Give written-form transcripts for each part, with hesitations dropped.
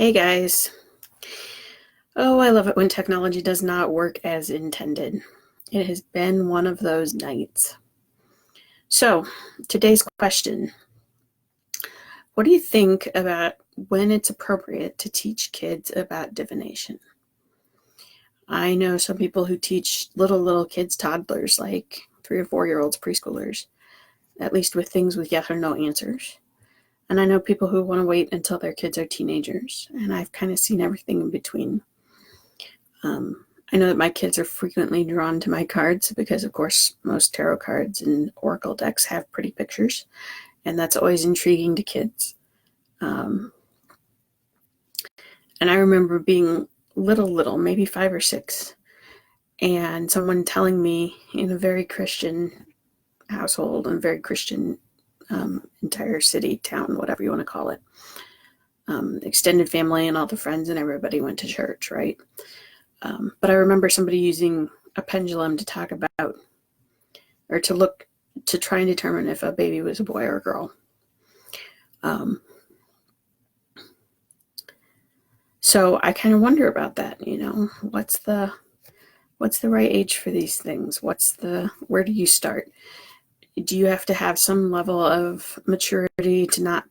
Hey guys. Oh, I love it when technology does not work as intended. It has been one of those nights. So, today's question: what do you think about when it's appropriate to teach kids about divination? I know some people who teach little kids, toddlers, like 3 or 4 year olds, preschoolers, at least with things with yes or no answers. And I know people who want to wait until their kids are teenagers, and I've kind of seen everything in between. I know that my kids are frequently drawn to my cards because, of course, most tarot cards and oracle decks have pretty pictures, and that's always intriguing to kids. Um, and I remember being little, maybe 5 or 6, and someone telling me in a very Christian household and very Christian entire city, town, whatever you want to call it, extended family and all the friends and everybody went to church, right? But I remember somebody using a pendulum to talk about, or to try and determine if a baby was a boy or a girl. So I kind of wonder about that, what's the right age for these things? Where do you start? Do you have to have some level of maturity to not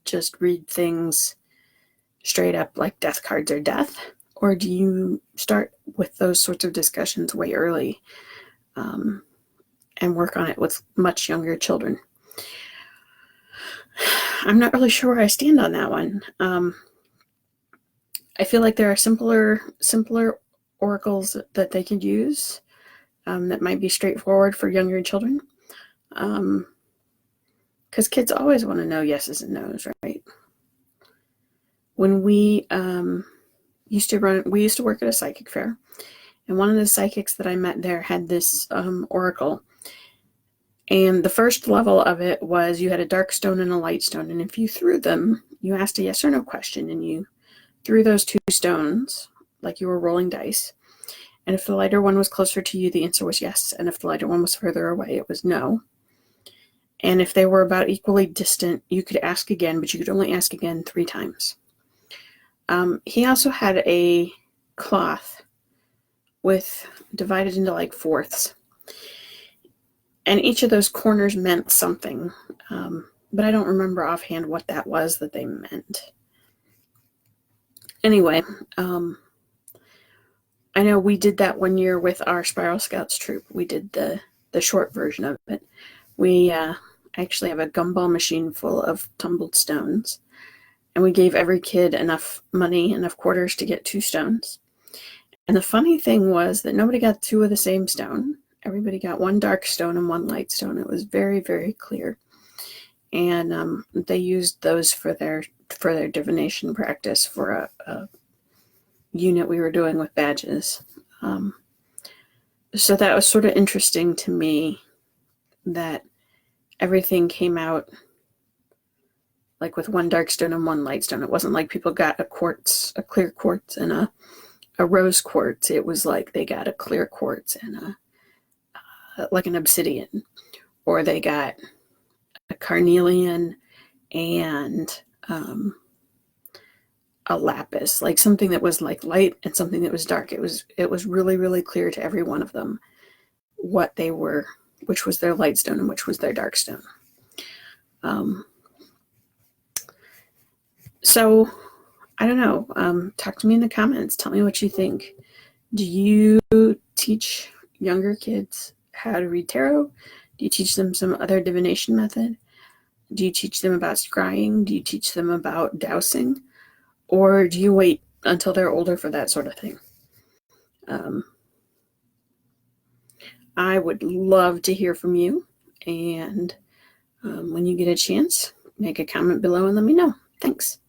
just read things straight up like death cards are death? Or do you start with those sorts of discussions way early and work on it with much younger children? I'm not really sure where I stand on that one. I feel like there are simpler oracles that they could use that might be straightforward for younger children. Because kids always want to know yeses and nos, right? When we used to work at a psychic fair, and one of the psychics that I met there had this oracle. And the first level of it was you had a dark stone and a light stone, and if you threw them, you asked a yes or no question, and you threw those 2 stones like you were rolling dice. And if the lighter one was closer to you, the answer was yes. And if the lighter one was further away, it was no. And if they were about equally distant, you could ask again, but you could only ask again 3 times. He also had a cloth divided into like fourths. And each of those corners meant something. But I don't remember offhand what that was that they meant. Anyway, I know we did that one year with our Spiral Scouts troop. We did the short version of it. We actually have a gumball machine full of tumbled stones, and we gave every kid enough money, enough quarters to get 2 stones. And the funny thing was that nobody got 2 of the same stone. Everybody got 1 dark stone and 1 light stone. It was very, very clear. And they used those for their divination practice for a unit we were doing with badges. So that was sort of interesting to me that everything came out like with 1 dark stone and 1 light stone. It wasn't like people got a clear quartz and a rose quartz. It was like they got a clear quartz and like an obsidian, or they got a carnelian and a lapis, like something that was like light and something that was dark. It was really, really clear to every one of them what they were, which was their light stone and which was their dark stone. So I don't know. Talk to me in the comments. Tell me what you think. Do you teach younger kids how to read tarot? Do you teach them some other divination method? Do you teach them about scrying? Do you teach them about dowsing? Or do you wait until they're older for that sort of thing? I would love to hear from you. And when you get a chance, make a comment below and let me know. Thanks.